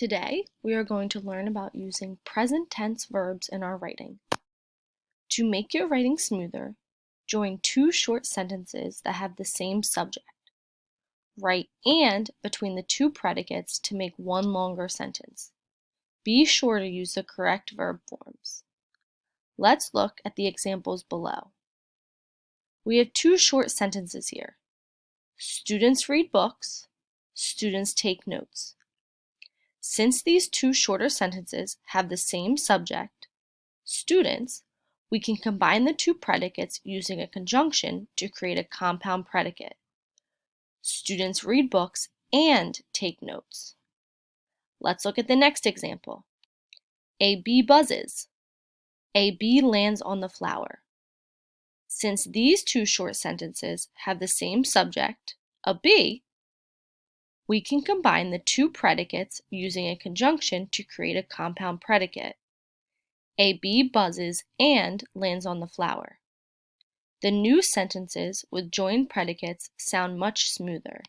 Today, we are going to learn about using present tense verbs in our writing. To make your writing smoother, join two short sentences that have the same subject. Write "and" between the two predicates to make one longer sentence. Be sure to use the correct verb forms. Let's look at the examples below. We have two short sentences here. Students read books, students take notes. Since these two shorter sentences have the same subject, students, we can combine the two predicates using a conjunction to create a compound predicate. Students read books and take notes. Let's look at the next example. A bee buzzes. A bee lands on the flower. Since these two short sentences have the same subject, a bee, we can combine the two predicates using a conjunction to create a compound predicate. A bee buzzes and lands on the flower. The new sentences with joined predicates sound much smoother.